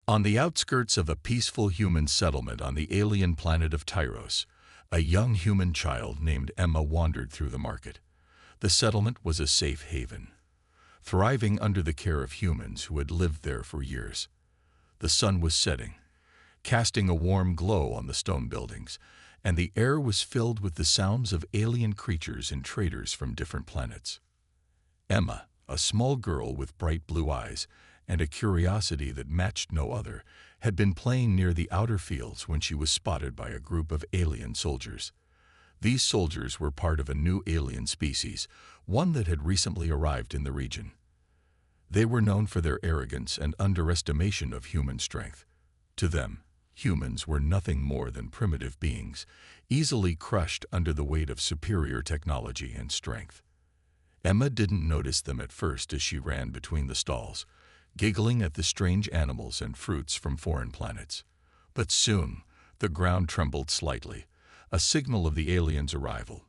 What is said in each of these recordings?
On the outskirts of a peaceful human settlement on the alien planet of Tyros, a young human child named Emma wandered through the market. The settlement was a safe haven, thriving under the care of humans who had lived there for years. The sun was setting, casting a warm glow on the stone buildings, and the air was filled with the sounds of alien creatures and traders from different planets. Emma, a small girl with bright blue eyes and a curiosity that matched no other, had been playing near the outer fields when she was spotted by a group of alien soldiers. These soldiers were part of a new alien species, one that had recently arrived in the region. They were known for their arrogance and underestimation of human strength. To them, humans were nothing more than primitive beings, easily crushed under the weight of superior technology and strength. Emma didn't notice them at first as she ran between the stalls, giggling at the strange animals and fruits from foreign planets. But soon, the ground trembled slightly, a signal of the aliens' arrival.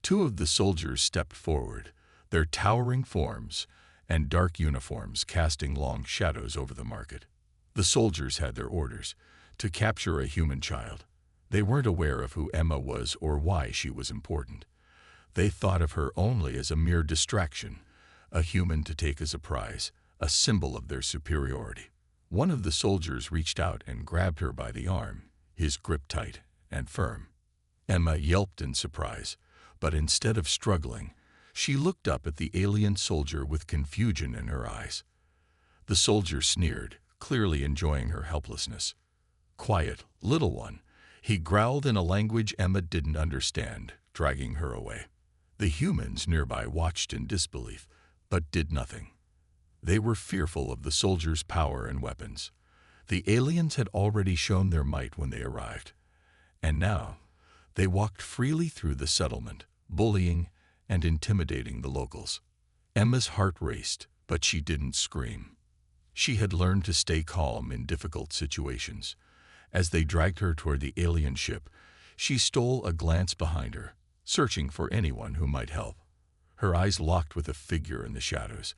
Two of the soldiers stepped forward, their towering forms and dark uniforms casting long shadows over the market. The soldiers had their orders to capture a human child. They weren't aware of who Emma was or why she was important. They thought of her only as a mere distraction, a human to take as a prize, a symbol of their superiority. One of the soldiers reached out and grabbed her by the arm, his grip tight and firm. Emma yelped in surprise, but instead of struggling, she looked up at the alien soldier with confusion in her eyes. The soldier sneered, clearly enjoying her helplessness. "Quiet, little one," he growled in a language Emma didn't understand, dragging her away. The humans nearby watched in disbelief, but did nothing. They were fearful of the soldiers' power and weapons. The aliens had already shown their might when they arrived, and now they walked freely through the settlement, bullying and intimidating the locals. Emma's heart raced, but she didn't scream. She had learned to stay calm in difficult situations. As they dragged her toward the alien ship, she stole a glance behind her, searching for anyone who might help. Her eyes locked with a figure in the shadows,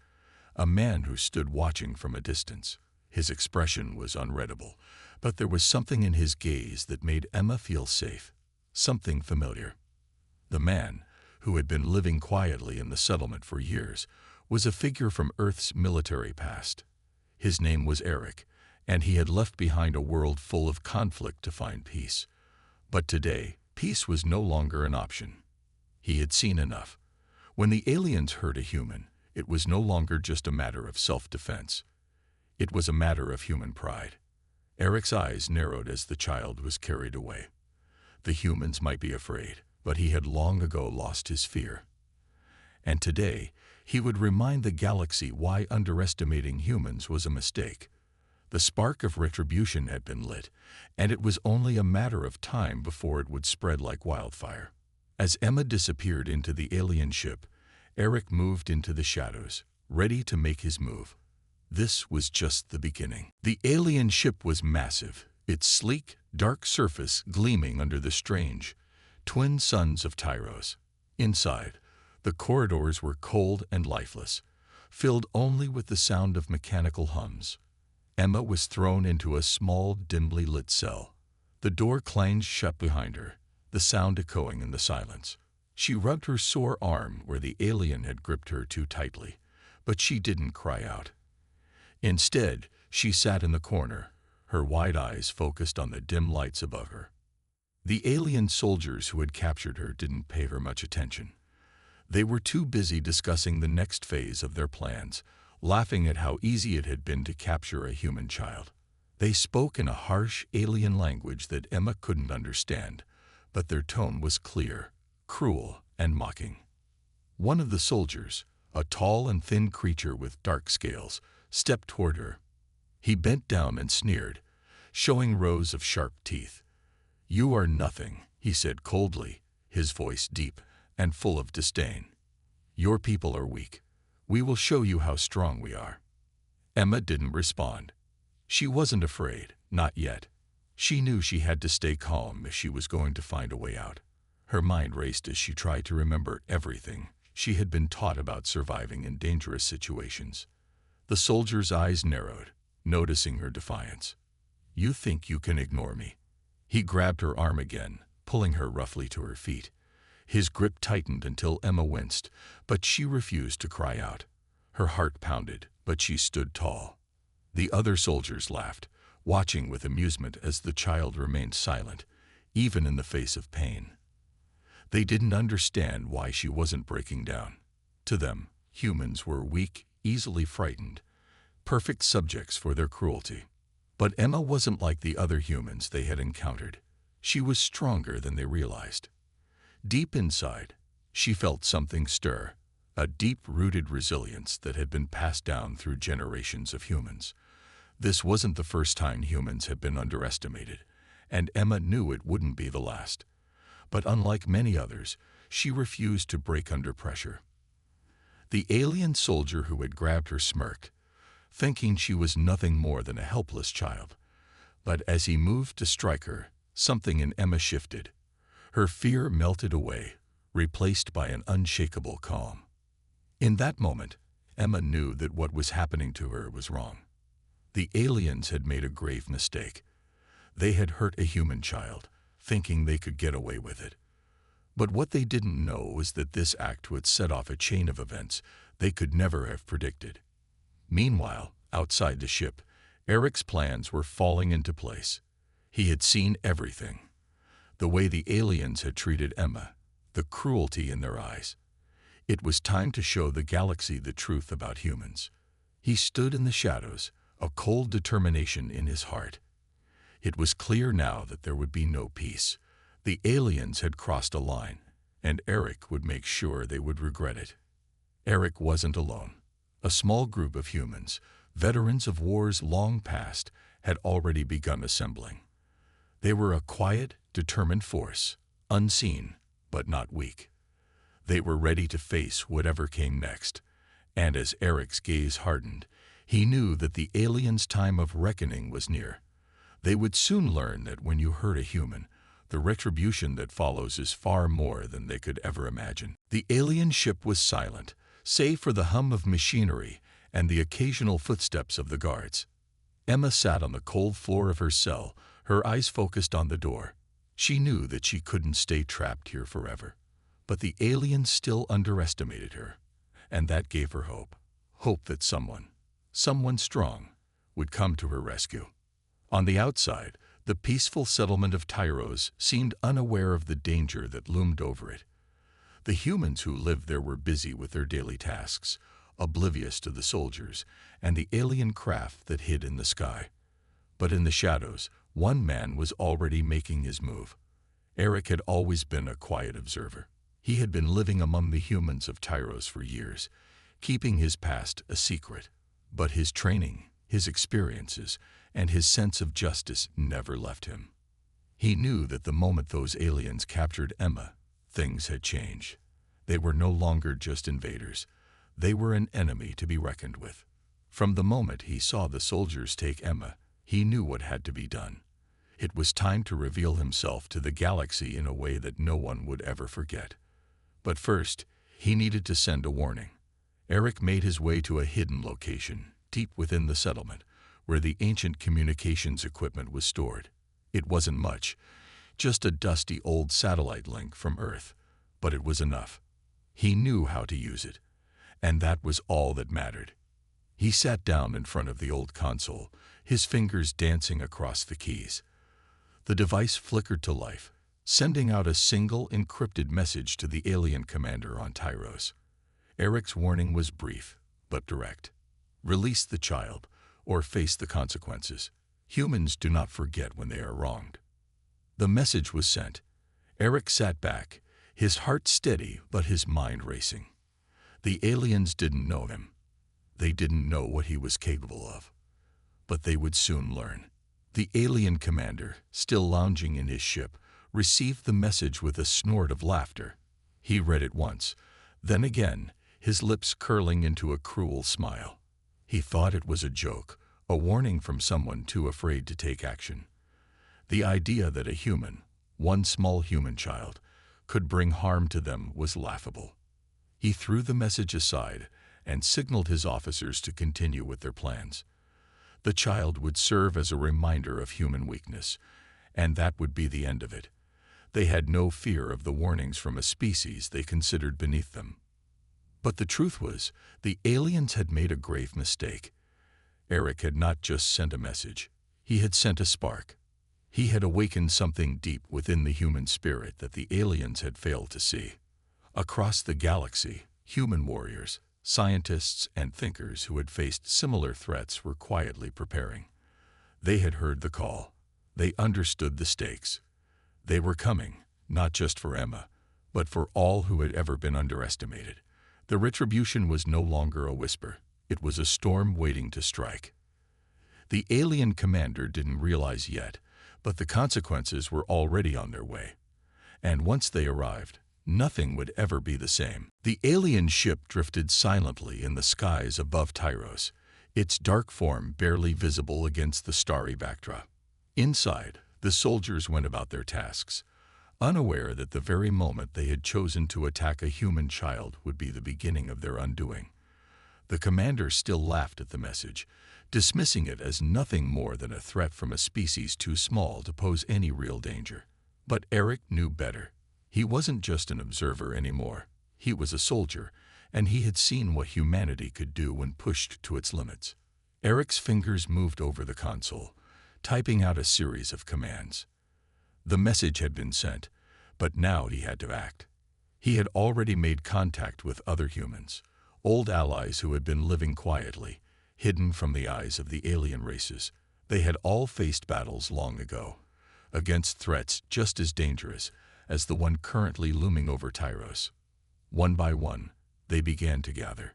a man who stood watching from a distance. His expression was unreadable, but there was something in his gaze that made Emma feel safe, something familiar. The man, who had been living quietly in the settlement for years, was a figure from Earth's military past. His name was Eric, and he had left behind a world full of conflict to find peace. But today, peace was no longer an option. He had seen enough. When the aliens hurt a human, it was no longer just a matter of self-defense. It was a matter of human pride. Eric's eyes narrowed as the child was carried away. The humans might be afraid, but he had long ago lost his fear. And today, he would remind the galaxy why underestimating humans was a mistake. The spark of retribution had been lit, and it was only a matter of time before it would spread like wildfire. As Emma disappeared into the alien ship, Eric moved into the shadows, ready to make his move. This was just the beginning. The alien ship was massive, its sleek, dark surface gleaming under the strange, twin suns of Tyros. Inside, the corridors were cold and lifeless, filled only with the sound of mechanical hums. Emma was thrown into a small, dimly lit cell. The door clanged shut behind her, the sound echoing in the silence. She rubbed her sore arm where the alien had gripped her too tightly, but she didn't cry out. Instead, she sat in the corner, her wide eyes focused on the dim lights above her. The alien soldiers who had captured her didn't pay her much attention. They were too busy discussing the next phase of their plans, laughing at how easy it had been to capture a human child. They spoke in a harsh alien language that Emma couldn't understand, but their tone was clear, cruel, and mocking. One of the soldiers, a tall and thin creature with dark scales, stepped toward her. He bent down and sneered, showing rows of sharp teeth. "You are nothing," he said coldly, his voice deep and full of disdain. "Your people are weak. We will show you how strong we are." Emma didn't respond. She wasn't afraid, not yet. She knew she had to stay calm if she was going to find a way out. Her mind raced as she tried to remember everything she had been taught about surviving in dangerous situations. The soldier's eyes narrowed, noticing her defiance. "You think you can ignore me?" He grabbed her arm again, pulling her roughly to her feet. His grip tightened until Emma winced, but she refused to cry out. Her heart pounded, but she stood tall. The other soldiers laughed, watching with amusement as the child remained silent, even in the face of pain. They didn't understand why she wasn't breaking down. To them, humans were weak, easily frightened, perfect subjects for their cruelty. But Emma wasn't like the other humans they had encountered. She was stronger than they realized. Deep inside, she felt something stir, a deep-rooted resilience that had been passed down through generations of humans. This wasn't the first time humans had been underestimated, and Emma knew it wouldn't be the last. But unlike many others, she refused to break under pressure. The alien soldier who had grabbed her smirked, thinking she was nothing more than a helpless child. But as he moved to strike her, something in Emma shifted. Her fear melted away, replaced by an unshakable calm. In that moment, Emma knew that what was happening to her was wrong. The aliens had made a grave mistake. They had hurt a human child, thinking they could get away with it. But what they didn't know was that this act would set off a chain of events they could never have predicted. Meanwhile, outside the ship, Eric's plans were falling into place. He had seen everything. The way the aliens had treated Emma, the cruelty in their eyes. It was time to show the galaxy the truth about humans. He stood in the shadows, a cold determination in his heart. It was clear now that there would be no peace. The aliens had crossed a line, and Eric would make sure they would regret it. Eric wasn't alone. A small group of humans, veterans of wars long past, had already begun assembling. They were a quiet, determined force, unseen, but not weak. They were ready to face whatever came next, and as Eric's gaze hardened, he knew that the aliens' time of reckoning was near. They would soon learn that when you hurt a human, the retribution that follows is far more than they could ever imagine. The alien ship was silent, save for the hum of machinery and the occasional footsteps of the guards. Emma sat on the cold floor of her cell, her eyes focused on the door. She knew that she couldn't stay trapped here forever. But the aliens still underestimated her, and that gave her hope. Hope that someone strong, would come to her rescue. On the outside, the peaceful settlement of Tyros seemed unaware of the danger that loomed over it. The humans who lived there were busy with their daily tasks, oblivious to the soldiers and the alien craft that hid in the sky. But in the shadows, one man was already making his move. Eric had always been a quiet observer. He had been living among the humans of Tyros for years, keeping his past a secret. But his training, his experiences, and his sense of justice never left him. He knew that the moment those aliens captured Emma, things had changed. They were no longer just invaders. They were an enemy to be reckoned with. From the moment he saw the soldiers take Emma, he knew what had to be done. It was time to reveal himself to the galaxy in a way that no one would ever forget. But first, he needed to send a warning. Eric made his way to a hidden location, deep within the settlement, where the ancient communications equipment was stored. It wasn't much, just a dusty old satellite link from Earth, but it was enough. He knew how to use it, and that was all that mattered. He sat down in front of the old console, his fingers dancing across the keys. The device flickered to life, sending out a single encrypted message to the alien commander on Tyros. Eric's warning was brief, but direct. Release the child, or face the consequences. Humans do not forget when they are wronged. The message was sent. Eric sat back, his heart steady but his mind racing. The aliens didn't know him. They didn't know what he was capable of. But they would soon learn. The alien commander, still lounging in his ship, received the message with a snort of laughter. He read it once, then again, his lips curling into a cruel smile. He thought it was a joke, a warning from someone too afraid to take action. The idea that a human, one small human child, could bring harm to them was laughable. He threw the message aside and signaled his officers to continue with their plans. The child would serve as a reminder of human weakness, and that would be the end of it. They had no fear of the warnings from a species they considered beneath them. But the truth was, the aliens had made a grave mistake. Eric had not just sent a message. He had sent a spark. He had awakened something deep within the human spirit that the aliens had failed to see. Across the galaxy, human warriors, scientists, and thinkers who had faced similar threats were quietly preparing. They had heard the call. They understood the stakes. They were coming, not just for Emma, but for all who had ever been underestimated. The retribution was no longer a whisper. It was a storm waiting to strike. The alien commander didn't realize yet, but the consequences were already on their way. And once they arrived, nothing would ever be the same. The alien ship drifted silently in the skies above Tyros, its dark form barely visible against the starry backdrop. Inside, the soldiers went about their tasks, unaware that the very moment they had chosen to attack a human child would be the beginning of their undoing. The commander still laughed at the message, dismissing it as nothing more than a threat from a species too small to pose any real danger. But Eric knew better. He wasn't just an observer anymore. He was a soldier, and he had seen what humanity could do when pushed to its limits. Eric's fingers moved over the console, typing out a series of commands. The message had been sent, but now he had to act. He had already made contact with other humans, old allies who had been living quietly, hidden from the eyes of the alien races. They had all faced battles long ago, against threats just as dangerous as the one currently looming over Tyros. One by one, they began to gather.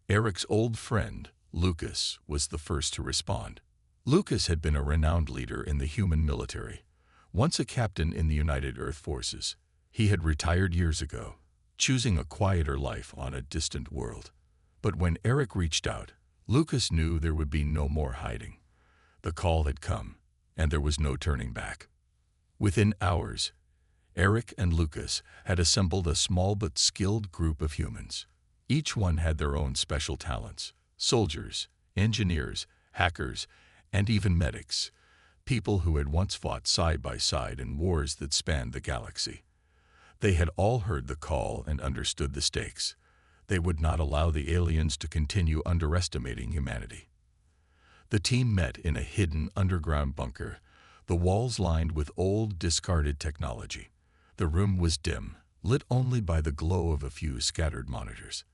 Eric's old friend, Lucas, was the first to respond. Lucas had been a renowned leader in the human military, once a captain in the United Earth Forces. He had retired years ago, choosing a quieter life on a distant world. But when Eric reached out, Lucas knew there would be no more hiding. The call had come, and there was no turning back. Within hours, Eric and Lucas had assembled a small but skilled group of humans. Each one had their own special talents: soldiers, engineers, hackers, and even medics, people who had once fought side by side in wars that spanned the galaxy. They had all heard the call and understood the stakes. They would not allow the aliens to continue underestimating humanity. The team met in a hidden underground bunker, the walls lined with old, discarded technology. The room was dim, lit only by the glow of a few scattered monitors.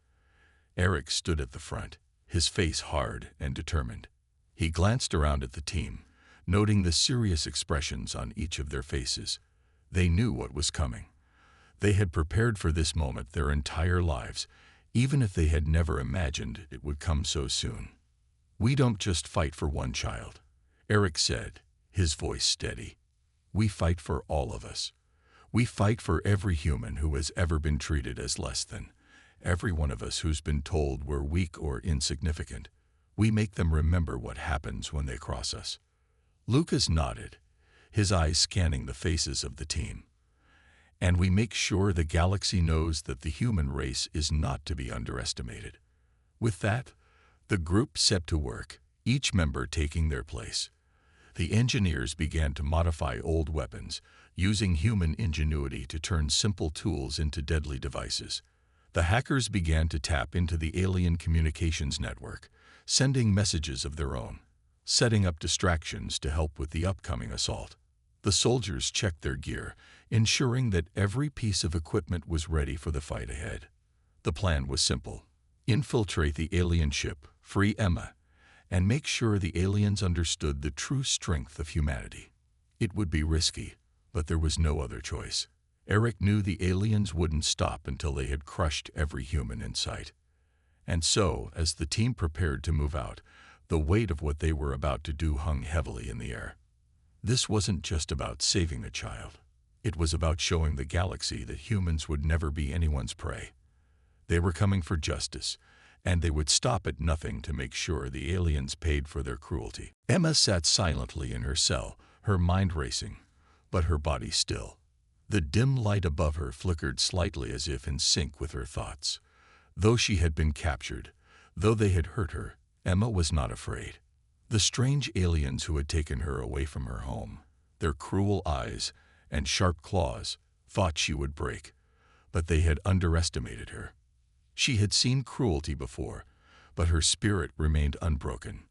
Eric stood at the front, his face hard and determined. He glanced around at the team, noting the serious expressions on each of their faces. They knew what was coming. They had prepared for this moment their entire lives, even if they had never imagined it would come so soon. "We don't just fight for one child," Eric said, his voice steady. "We fight for all of us. We fight for every human who has ever been treated as less than, every one of us who's been told we're weak or insignificant. We make them remember what happens when they cross us." Lucas nodded, his eyes scanning the faces of the team. "And we make sure the galaxy knows that the human race is not to be underestimated." With that, the group set to work, each member taking their place. The engineers began to modify old weapons, using human ingenuity to turn simple tools into deadly devices. The hackers began to tap into the alien communications network, sending messages of their own, setting up distractions to help with the upcoming assault. The soldiers checked their gear, ensuring that every piece of equipment was ready for the fight ahead. The plan was simple: infiltrate the alien ship, free Emma, and make sure the aliens understood the true strength of humanity. It would be risky, but there was no other choice. Eric knew the aliens wouldn't stop until they had crushed every human in sight. And so, as the team prepared to move out, the weight of what they were about to do hung heavily in the air. This wasn't just about saving a child. It was about showing the galaxy that humans would never be anyone's prey. They were coming for justice, and they would stop at nothing to make sure the aliens paid for their cruelty. Emma sat silently in her cell, her mind racing, but her body still. The dim light above her flickered slightly as if in sync with her thoughts. Though she had been captured, though they had hurt her, Emma was not afraid. The strange aliens who had taken her away from her home, their cruel eyes and sharp claws, thought she would break, but they had underestimated her. She had seen cruelty before, but her spirit remained unbroken.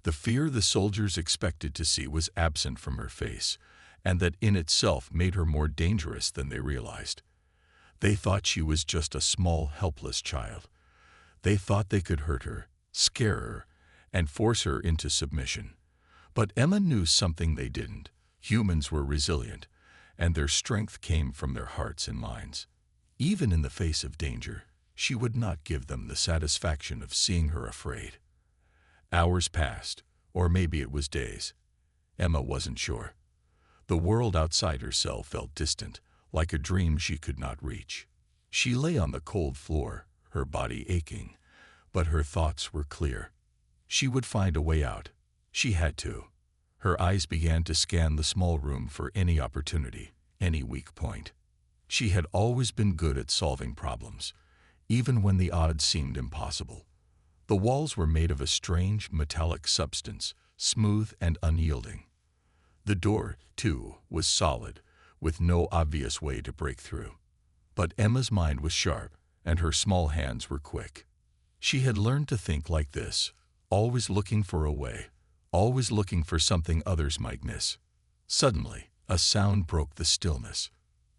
The fear the soldiers expected to see was absent from her face, and that in itself made her more dangerous than they realized. They thought she was just a small, helpless child. They thought they could hurt her, scare her, and force her into submission. But Emma knew something they didn't. Humans were resilient, and their strength came from their hearts and minds. Even in the face of danger, she would not give them the satisfaction of seeing her afraid. Hours passed, or maybe it was days. Emma wasn't sure. The world outside herself felt distant, like a dream she could not reach. She lay on the cold floor, her body aching, but her thoughts were clear. She would find a way out. She had to. Her eyes began to scan the small room for any opportunity, any weak point. She had always been good at solving problems, even when the odds seemed impossible. The walls were made of a strange, metallic substance, smooth and unyielding. The door, too, was solid, with no obvious way to break through. But Emma's mind was sharp, and her small hands were quick. She had learned to think like this, always looking for a way, always looking for something others might miss. Suddenly, a sound broke the stillness.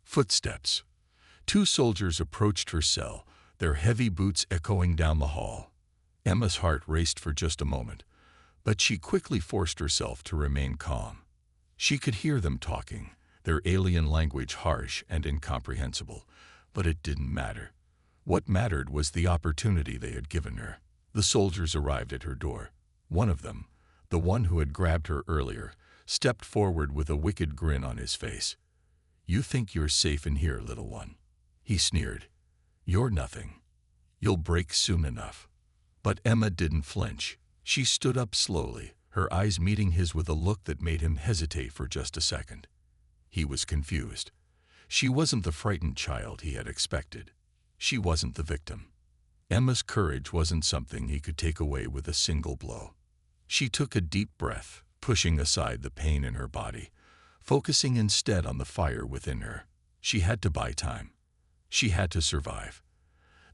Footsteps. 2 soldiers approached her cell, their heavy boots echoing down the hall. Emma's heart raced for just a moment, but she quickly forced herself to remain calm. She could hear them talking, their alien language harsh and incomprehensible, but it didn't matter. What mattered was the opportunity they had given her. The soldiers arrived at her door. One of them, the one who had grabbed her earlier, stepped forward with a wicked grin on his face. "You think you're safe in here, little one," he sneered. "You're nothing. You'll break soon enough." But Emma didn't flinch. She stood up slowly, her eyes meeting his with a look that made him hesitate for just a second. He was confused. She wasn't the frightened child he had expected. She wasn't the victim. Emma's courage wasn't something he could take away with a single blow. She took a deep breath, pushing aside the pain in her body, focusing instead on the fire within her. She had to buy time. She had to survive.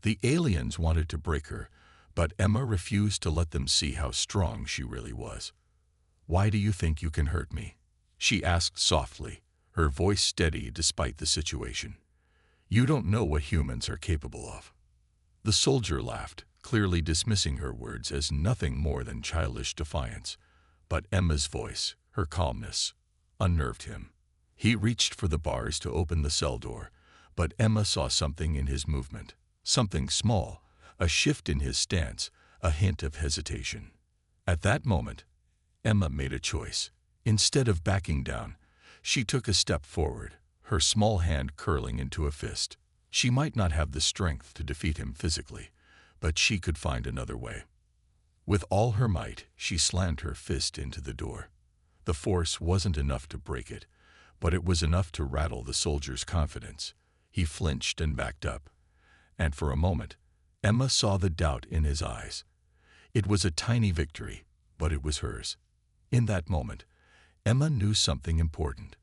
The aliens wanted to break her, but Emma refused to let them see how strong she really was. "Why do you think you can hurt me?" she asked softly, her voice steady despite the situation. "You don't know what humans are capable of." The soldier laughed, clearly dismissing her words as nothing more than childish defiance. But Emma's voice, her calmness, unnerved him. He reached for the bars to open the cell door, but Emma saw something in his movement, something small, a shift in his stance, a hint of hesitation. At that moment, Emma made a choice. Instead of backing down, she took a step forward, her small hand curling into a fist. She might not have the strength to defeat him physically, but she could find another way. With all her might, she slammed her fist into the door. The force wasn't enough to break it, but it was enough to rattle the soldier's confidence. He flinched and backed up. And for a moment, Emma saw the doubt in his eyes. It was a tiny victory, but it was hers. In that moment, Emma knew something important.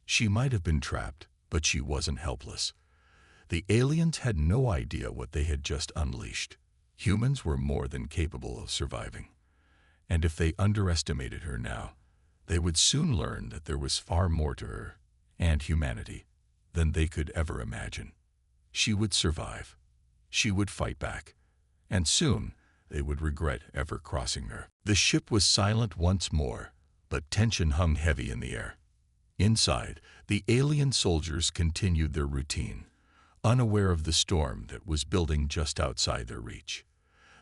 She might have been trapped, but she wasn't helpless. The aliens had no idea what they had just unleashed. Humans were more than capable of surviving. And if they underestimated her now, they would soon learn that there was far more to her, and humanity, than they could ever imagine. She would survive. She would fight back. And soon, they would regret ever crossing her. The ship was silent once more, but tension hung heavy in the air. Inside, the alien soldiers continued their routine, unaware of the storm that was building just outside their reach.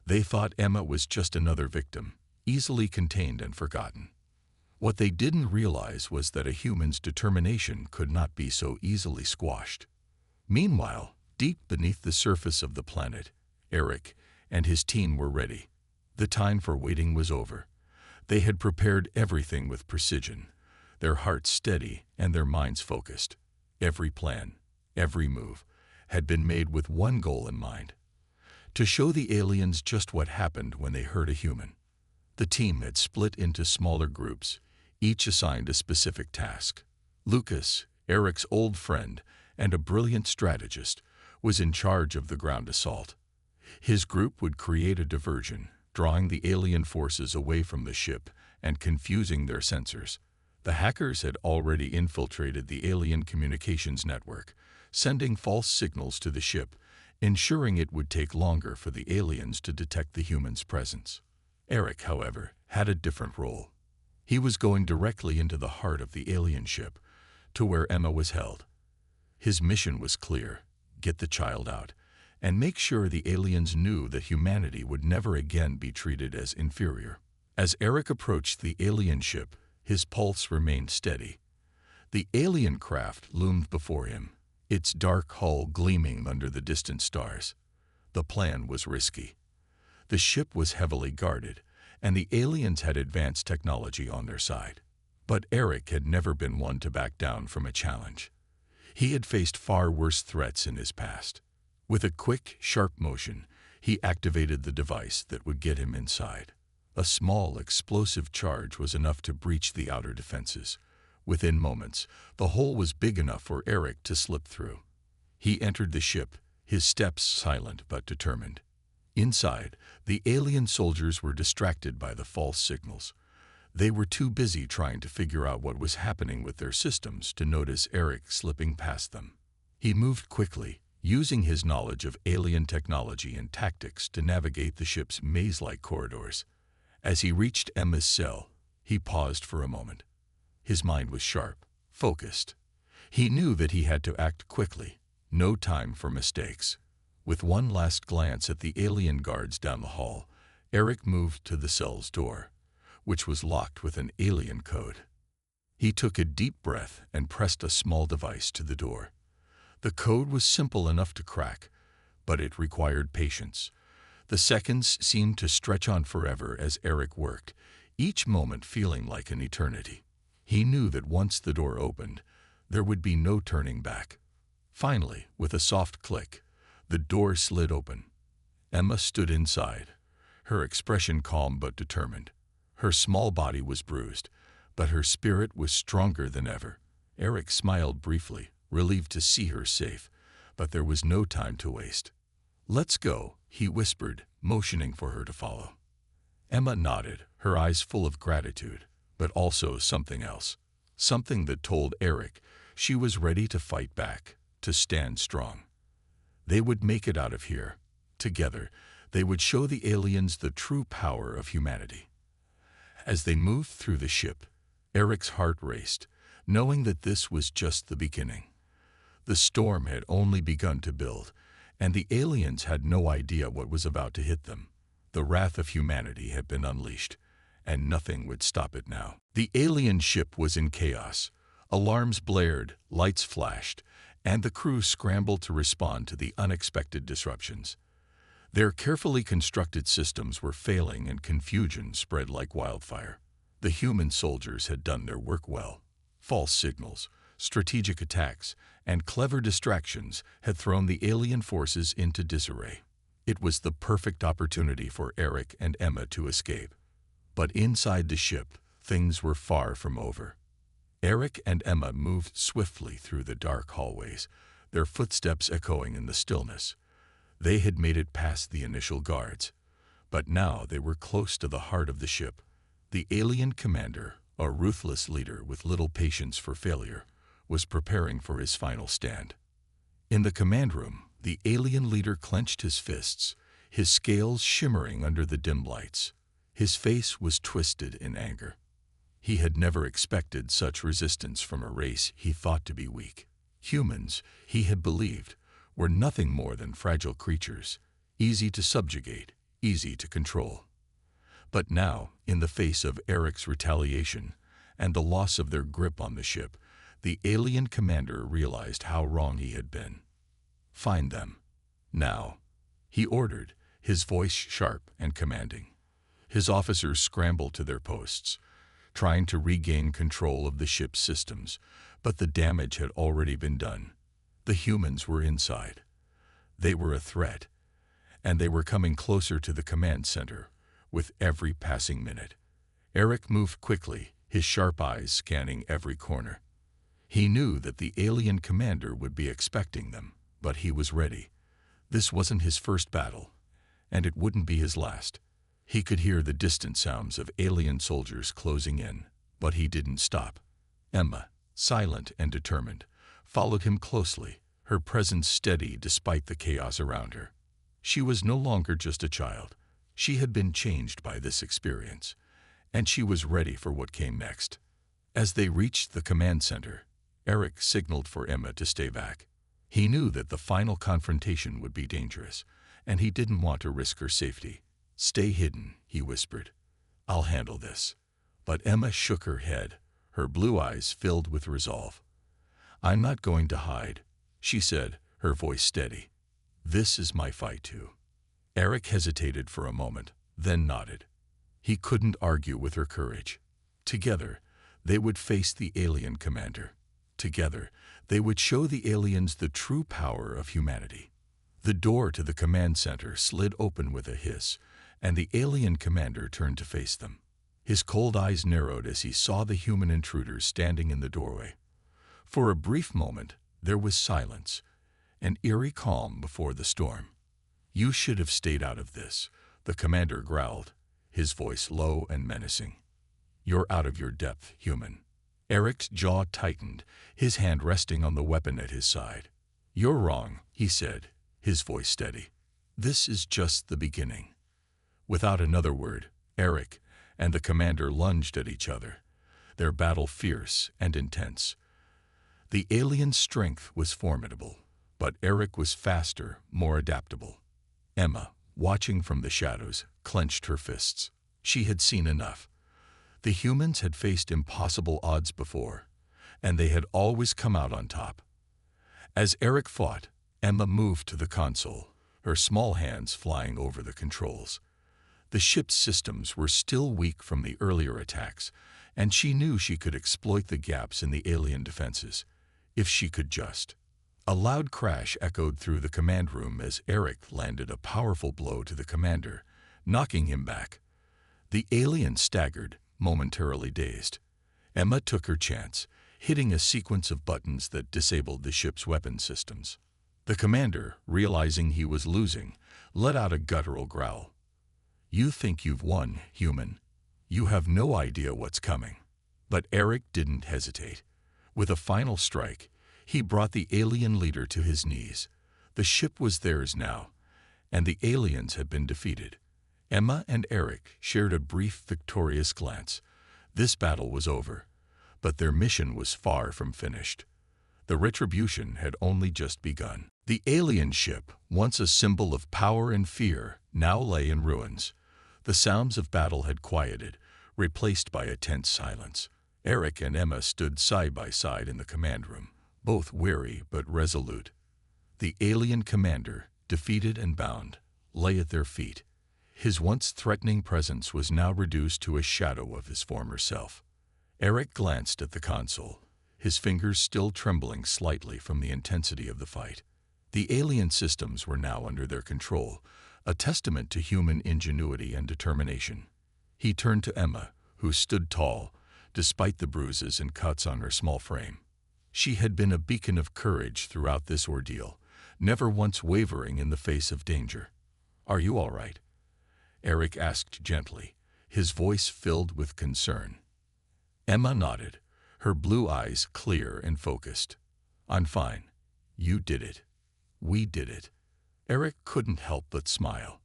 They thought Emma was just another victim, easily contained and forgotten. What they didn't realize was that a human's determination could not be so easily squashed. Meanwhile, deep beneath the surface of the planet, Eric and his team were ready. The time for waiting was over. They had prepared everything with precision, their hearts steady and their minds focused. Every plan, every move, had been made with one goal in mind: to show the aliens just what happened when they hurt a human. The team had split into smaller groups, each assigned a specific task. Lucas, Eric's old friend and a brilliant strategist, was in charge of the ground assault. His group would create a diversion, drawing the alien forces away from the ship and confusing their sensors. The hackers had already infiltrated the alien communications network, sending false signals to the ship, ensuring it would take longer for the aliens to detect the humans' presence. Eric, however, had a different role. He was going directly into the heart of the alien ship, to where Emma was held. His mission was clear: get the child out, and make sure the aliens knew that humanity would never again be treated as inferior. As Eric approached the alien ship, his pulse remained steady. The alien craft loomed before him, its dark hull gleaming under the distant stars. The plan was risky. The ship was heavily guarded, and the aliens had advanced technology on their side. But Eric had never been one to back down from a challenge. He had faced far worse threats in his past. With a quick, sharp motion, he activated the device that would get him inside. A small, explosive charge was enough to breach the outer defenses. Within moments, the hole was big enough for Eric to slip through. He entered the ship, his steps silent but determined. Inside, the alien soldiers were distracted by the false signals. They were too busy trying to figure out what was happening with their systems to notice Eric slipping past them. He moved quickly, using his knowledge of alien technology and tactics to navigate the ship's maze-like corridors. As he reached Emma's cell, he paused for a moment. His mind was sharp, focused. He knew that he had to act quickly, no time for mistakes. With one last glance at the alien guards down the hall, Eric moved to the cell's door, which was locked with an alien code. He took a deep breath and pressed a small device to the door. The code was simple enough to crack, but it required patience. The seconds seemed to stretch on forever as Eric worked, each moment feeling like an eternity. He knew that once the door opened, there would be no turning back. Finally, with a soft click, the door slid open. Emma stood inside, her expression calm but determined. Her small body was bruised, but her spirit was stronger than ever. Eric smiled briefly, relieved to see her safe, but there was no time to waste. "Let's go," he whispered, motioning for her to follow. Emma nodded, her eyes full of gratitude, but also something else. Something that told Eric she was ready to fight back, to stand strong. They would make it out of here. Together, they would show the aliens the true power of humanity. As they moved through the ship, Eric's heart raced, knowing that this was just the beginning. The storm had only begun to build, and the aliens had no idea what was about to hit them. The wrath of humanity had been unleashed, and nothing would stop it now. The alien ship was in chaos. Alarms blared, lights flashed, and the crew scrambled to respond to the unexpected disruptions. Their carefully constructed systems were failing and confusion spread like wildfire. The human soldiers had done their work well. False signals, strategic attacks, and clever distractions had thrown the alien forces into disarray. It was the perfect opportunity for Eric and Emma to escape. But inside the ship, things were far from over. Eric and Emma moved swiftly through the dark hallways, their footsteps echoing in the stillness. They had made it past the initial guards, but now they were close to the heart of the ship. The alien commander, a ruthless leader with little patience for failure, was preparing for his final stand. In the command room, the alien leader clenched his fists, his scales shimmering under the dim lights. His face was twisted in anger. He had never expected such resistance from a race he thought to be weak. Humans, he had believed, were nothing more than fragile creatures, easy to subjugate, easy to control. But now, in the face of Eric's retaliation and the loss of their grip on the ship, the alien commander realized how wrong he had been. "Find them. Now," he ordered, his voice sharp and commanding. His officers scrambled to their posts, trying to regain control of the ship's systems, but the damage had already been done. The humans were inside. They were a threat, and they were coming closer to the command center, with every passing minute. Eric moved quickly, his sharp eyes scanning every corner. He knew that the alien commander would be expecting them, but he was ready. This wasn't his first battle, and it wouldn't be his last. He could hear the distant sounds of alien soldiers closing in, but he didn't stop. Emma, silent and determined, followed him closely, her presence steady despite the chaos around her. She was no longer just a child. She had been changed by this experience, and she was ready for what came next. As they reached the command center, Eric signaled for Emma to stay back. He knew that the final confrontation would be dangerous, and he didn't want to risk her safety. "Stay hidden," he whispered. "I'll handle this." But Emma shook her head, her blue eyes filled with resolve. "I'm not going to hide," she said, her voice steady. "This is my fight too." Eric hesitated for a moment, then nodded. He couldn't argue with her courage. Together, they would face the alien commander. Together, they would show the aliens the true power of humanity. The door to the command center slid open with a hiss, and the alien commander turned to face them. His cold eyes narrowed as he saw the human intruders standing in the doorway. For a brief moment, there was silence, an eerie calm before the storm. "You should have stayed out of this," the commander growled, his voice low and menacing. "You're out of your depth, human." Eric's jaw tightened, his hand resting on the weapon at his side. "You're wrong," he said, his voice steady. "This is just the beginning." Without another word, Eric and the commander lunged at each other, their battle fierce and intense. The alien's strength was formidable, but Eric was faster, more adaptable. Emma, watching from the shadows, clenched her fists. She had seen enough. The humans had faced impossible odds before, and they had always come out on top. As Eric fought, Emma moved to the console, her small hands flying over the controls. The ship's systems were still weak from the earlier attacks, and she knew she could exploit the gaps in the alien defenses, if she could just. A loud crash echoed through the command room as Eric landed a powerful blow to the commander, knocking him back. The alien staggered, momentarily dazed. Emma took her chance, hitting a sequence of buttons that disabled the ship's weapon systems. The commander, realizing he was losing, let out a guttural growl. "You think you've won, human. You have no idea what's coming." But Eric didn't hesitate. With a final strike, he brought the alien leader to his knees. The ship was theirs now, and the aliens had been defeated. Emma and Eric shared a brief, victorious glance. This battle was over, but their mission was far from finished. The retribution had only just begun. The alien ship, once a symbol of power and fear, now lay in ruins. The sounds of battle had quieted, replaced by a tense silence. Eric and Emma stood side by side in the command room, both weary but resolute. The alien commander, defeated and bound, lay at their feet. His once threatening presence was now reduced to a shadow of his former self. Eric glanced at the console, his fingers still trembling slightly from the intensity of the fight. The alien systems were now under their control, a testament to human ingenuity and determination. He turned to Emma, who stood tall, despite the bruises and cuts on her small frame. She had been a beacon of courage throughout this ordeal, never once wavering in the face of danger. "Are you all right?" Eric asked gently, his voice filled with concern. Emma nodded, her blue eyes clear and focused. "I'm fine. You did it. We did it." Eric couldn't help but smile.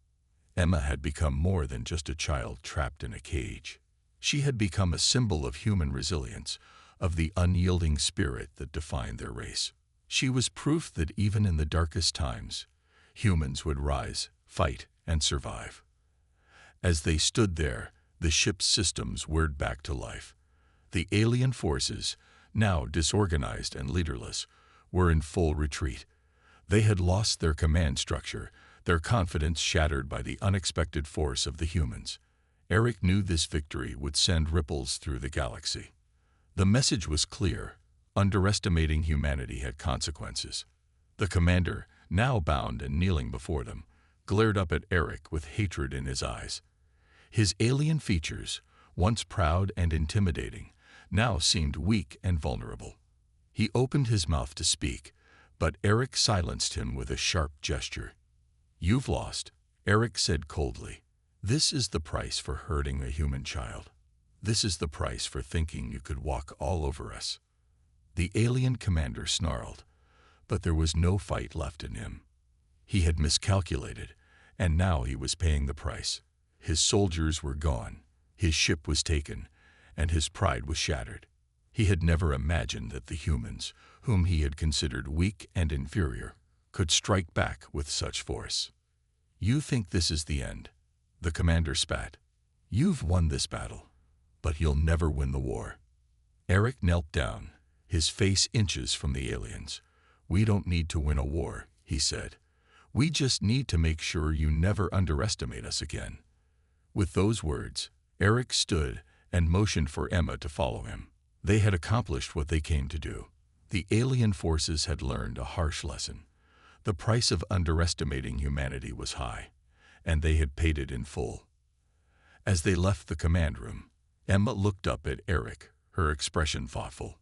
Emma had become more than just a child trapped in a cage. She had become a symbol of human resilience, of the unyielding spirit that defined their race. She was proof that even in the darkest times, humans would rise, fight, and survive. As they stood there, the ship's systems whirred back to life. The alien forces, now disorganized and leaderless, were in full retreat. They had lost their command structure, their confidence shattered by the unexpected force of the humans. Eric knew this victory would send ripples through the galaxy. The message was clear: underestimating humanity had consequences. The commander, now bound and kneeling before them, glared up at Eric with hatred in his eyes. His alien features, once proud and intimidating, now seemed weak and vulnerable. He opened his mouth to speak, but Eric silenced him with a sharp gesture. "You've lost," Eric said coldly. "This is the price for hurting a human child. This is the price for thinking you could walk all over us." The alien commander snarled, but there was no fight left in him. He had miscalculated, and now he was paying the price. His soldiers were gone, his ship was taken, and his pride was shattered. He had never imagined that the humans, whom he had considered weak and inferior, could strike back with such force. "You think this is the end?" the commander spat. "You've won this battle, but you'll never win the war." Eric knelt down, his face inches from the aliens. "We don't need to win a war," he said. "We just need to make sure you never underestimate us again." With those words, Eric stood and motioned for Emma to follow him. They had accomplished what they came to do. The alien forces had learned a harsh lesson. The price of underestimating humanity was high, and they had paid it in full. As they left the command room, Emma looked up at Eric, her expression thoughtful.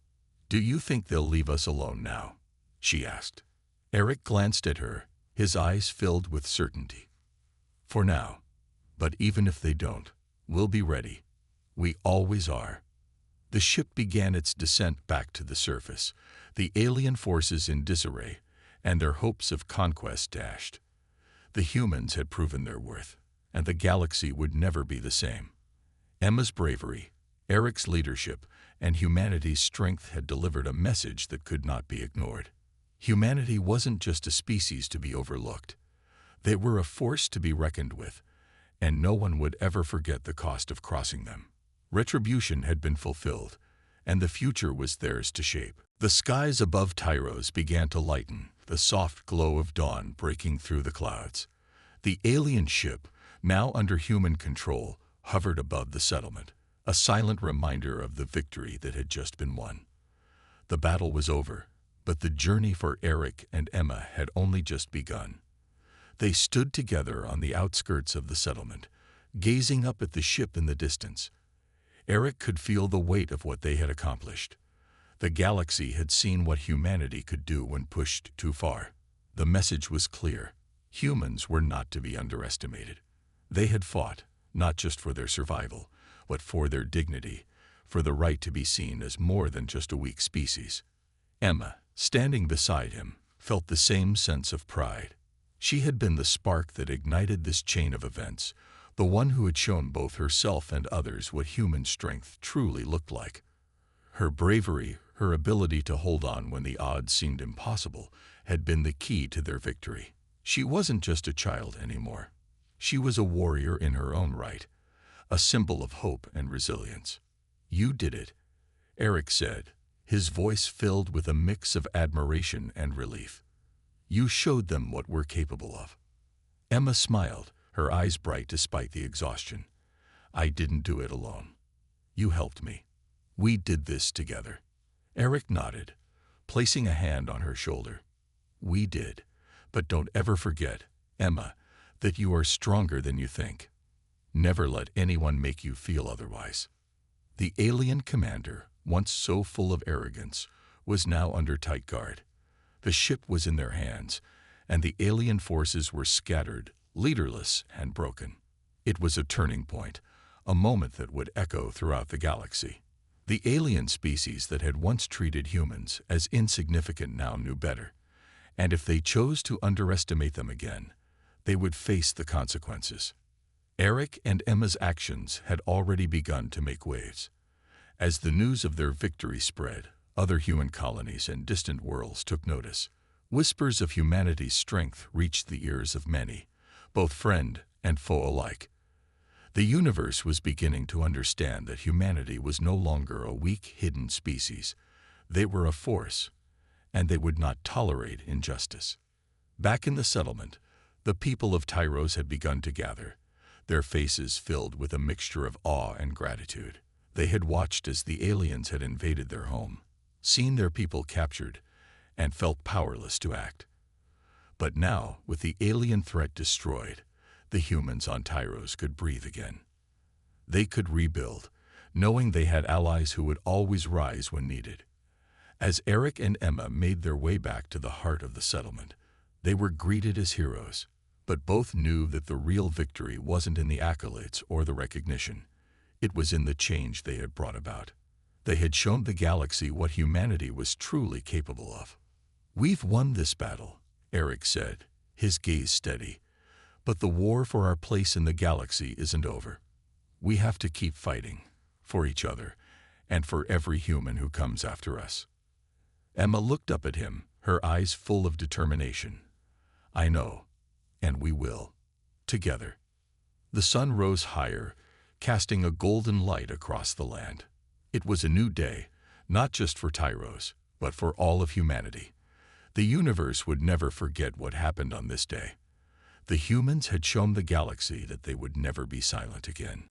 "Do you think they'll leave us alone now?" she asked. Eric glanced at her, his eyes filled with certainty. "For now. But even if they don't, we'll be ready. We always are." The ship began its descent back to the surface, the alien forces in disarray, and their hopes of conquest dashed. The humans had proven their worth, and the galaxy would never be the same. Emma's bravery, Eric's leadership, and humanity's strength had delivered a message that could not be ignored. Humanity wasn't just a species to be overlooked. They were a force to be reckoned with, and no one would ever forget the cost of crossing them. Retribution had been fulfilled, and the future was theirs to shape. The skies above Tyros began to lighten, the soft glow of dawn breaking through the clouds. The alien ship, now under human control, hovered above the settlement, a silent reminder of the victory that had just been won. The battle was over, but the journey for Eric and Emma had only just begun. They stood together on the outskirts of the settlement, gazing up at the ship in the distance. Eric could feel the weight of what they had accomplished. The galaxy had seen what humanity could do when pushed too far. The message was clear. Humans were not to be underestimated. They had fought, not just for their survival, but for their dignity, for the right to be seen as more than just a weak species. Emma, standing beside him, felt the same sense of pride. She had been the spark that ignited this chain of events, the one who had shown both herself and others what human strength truly looked like. Her bravery, her ability to hold on when the odds seemed impossible, had been the key to their victory. She wasn't just a child anymore. She was a warrior in her own right, a symbol of hope and resilience. "You did it," Eric said, his voice filled with a mix of admiration and relief. "You showed them what we're capable of." Emma smiled, her eyes bright despite the exhaustion. "I didn't do it alone. You helped me. We did this together." Eric nodded, placing a hand on her shoulder. "We did, but don't ever forget, Emma, that you are stronger than you think. Never let anyone make you feel otherwise." The alien commander, once so full of arrogance, was now under tight guard. The ship was in their hands, and the alien forces were scattered, leaderless, and broken. It was a turning point, a moment that would echo throughout the galaxy. The alien species that had once treated humans as insignificant now knew better, and if they chose to underestimate them again, they would face the consequences. Eric and Emma's actions had already begun to make waves. As the news of their victory spread, other human colonies and distant worlds took notice. Whispers of humanity's strength reached the ears of many, both friend and foe alike. The universe was beginning to understand that humanity was no longer a weak, hidden species. They were a force, and they would not tolerate injustice. Back in the settlement, the people of Tyros had begun to gather, their faces filled with a mixture of awe and gratitude. They had watched as the aliens had invaded their home, seen their people captured, and felt powerless to act. But now, with the alien threat destroyed, the humans on Tyros could breathe again. They could rebuild, knowing they had allies who would always rise when needed. As Eric and Emma made their way back to the heart of the settlement, they were greeted as heroes, but both knew that the real victory wasn't in the accolades or the recognition. It was in the change they had brought about. They had shown the galaxy what humanity was truly capable of. "We've won this battle," Eric said, his gaze steady. "But the war for our place in the galaxy isn't over. We have to keep fighting, for each other, and for every human who comes after us." Emma looked up at him, her eyes full of determination. "I know, and we will, together." The sun rose higher, casting a golden light across the land. It was a new day, not just for Tyros, but for all of humanity. The universe would never forget what happened on this day. The humans had shown the galaxy that they would never be silent again.